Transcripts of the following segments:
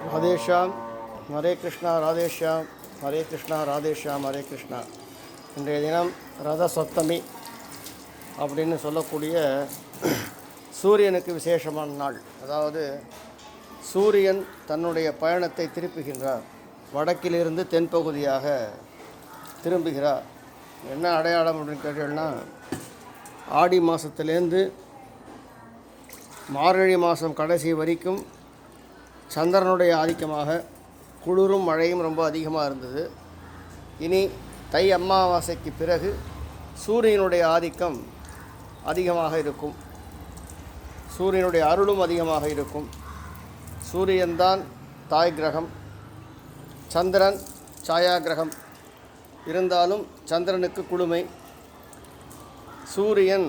ராதேஷாம் ஹரே கிருஷ்ணா ராதேஷாம் ஹரே கிருஷ்ணா ராதேஷாம் ஹரே கிருஷ்ணா. இன்றைய தினம் ரத சப்தமி அப்படின்னு சொல்லக்கூடிய சூரியனுக்கு விசேஷமான நாள். அதாவது சூரியன் தன்னுடைய பயணத்தை திருப்புகின்றார், வடக்கிலிருந்து தென்பகுதியாக திரும்புகிறார். என்ன அடையாளம் அப்படின்னு கேட்டீங்கன்னா, ஆடி மாதத்துலேருந்து மார்கழி மாதம் கடைசி வரைக்கும் சந்திரனுடைய ஆதிக்கமாக குளிரும் மழையும் ரொம்ப அதிகமாக இருந்தது. இனி தை அமாவாசைக்கு பிறகு சூரியனுடைய ஆதிக்கம் அதிகமாக இருக்கும், சூரியனுடைய அருளும் அதிகமாக இருக்கும். சூரியன்தான் தாய் கிரகம், சந்திரன் சாயா கிரகம். இருந்தாலும் சந்திரனுக்கு குளுமை, சூரியன்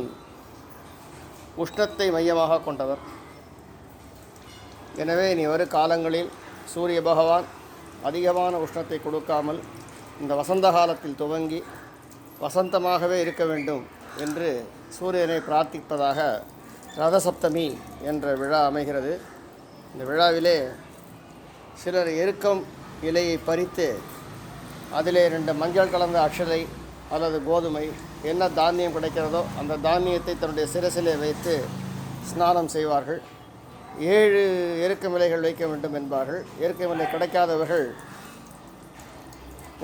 உஷ்ணத்தை மையமாக கொண்டவர். எனவே இனி வரும் காலங்களில் சூரிய பகவான் அதிகமான உஷ்ணத்தை கொடுக்காமல் இந்த வசந்த காலத்தில் துவங்கி வசந்தமாகவே இருக்க வேண்டும் என்று சூரியனை பிரார்த்திப்பதாக ரதசப்தமி என்ற விழா அமைகிறது. இந்த விழாவிலே சிலர் எருக்கம் இலையை பறித்து அதிலே 2 மஞ்சள் கலந்த அக்ஷதை அல்லது கோதுமை, என்ன தானியம் கிடைக்கிறதோ அந்த தானியத்தை தன்னுடைய சிரசிலே வைத்து ஸ்நானம் செய்வார்கள். 7 எருக்கம் இலைகள் வைக்க வேண்டும் என்பார்கள். எருக்கம் இலை கிடைக்காதவர்கள்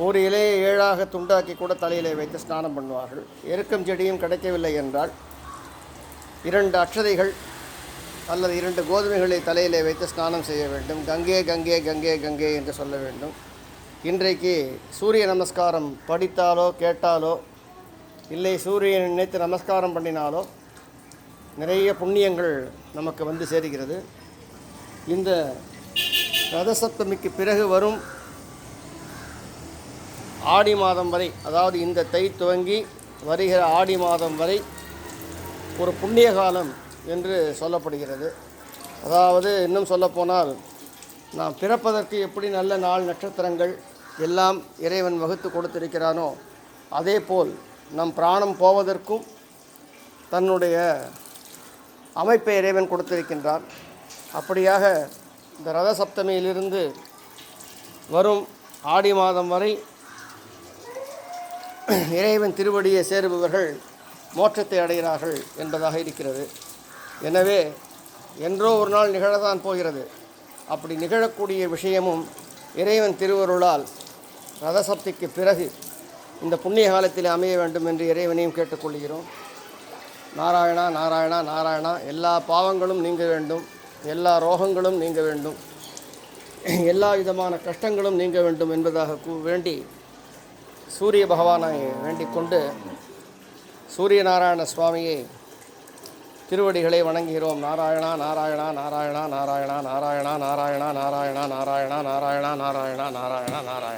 ஒரு இலையை 7ஆக துண்டாக்கி கூட தலையிலே வைத்து ஸ்நானம் பண்ணுவார்கள். எருக்கம் செடியும் கிடைக்கவில்லை என்றால் 2 அக்ஷதைகள் அல்லது 2 கோதுமைகளை தலையிலே வைத்து ஸ்நானம் செய்ய வேண்டும். கங்கே கங்கே கங்கே கங்கே என்று சொல்ல வேண்டும். இன்றைக்கு சூரிய நமஸ்காரம் படித்தாலோ கேட்டாலோ இல்லை சூரியனை நினைத்து நமஸ்காரம் பண்ணினாலோ நிறைய புண்ணியங்கள் நமக்கு வந்து சேருகிறது. இந்த ரதசப்தமிக்கு பிறகு வரும் ஆடி மாதம் வரை, அதாவது இந்த தை துவங்கி வருகிற ஆடி மாதம் வரை ஒரு புண்ணிய காலம் என்று சொல்லப்படுகிறது. அதாவது இன்னும் சொல்லப்போனால், நாம் பிறப்பதற்கு எப்படி நல்ல நாள் நட்சத்திரங்கள் எல்லாம் இறைவன் வகுத்து கொடுத்திருக்கிறானோ, அதே போல் நம் பிராணம் போவதற்கும் தன்னுடைய அமைப்பை இறைவன் கொடுத்திருக்கின்றான். அப்படியாக இந்த ரத சப்தமியிலிருந்து வரும் ஆடி மாதம் வரை இறைவன் திருவடியை சேருபவர்கள் மோட்சத்தை அடைகிறார்கள் என்பதாக இருக்கிறது. எனவே என்றோ ஒரு நாள் நிகழத்தான் போகிறது. அப்படி நிகழக்கூடிய விஷயமும் இறைவன் திருவருளால் ரதசப்திக்கு பிறகு இந்த புண்ணிய காலத்தில் அமைய வேண்டும் என்று இறைவனையும் கேட்டுக்கொள்கிறோம். நாராயணா நாராயணா நாராயணா. எல்லா பாவங்களும் நீங்க வேண்டும், எல்லா ரோகங்களும் நீங்க வேண்டும், எல்லா விதமான கஷ்டங்களும் நீங்க வேண்டும் என்பதாக வேண்டி சூரிய பகவானை வேண்டிக் கொண்டு சூரிய நாராயண சுவாமியை திருவடிகளை வணங்குகிறோம். நாராயணா நாராயணா நாராயணா நாராயணா நாராயணா நாராயணா நாராயணா நாராயணா நாராயணா நாராயணா நாராயணா நாராயணா.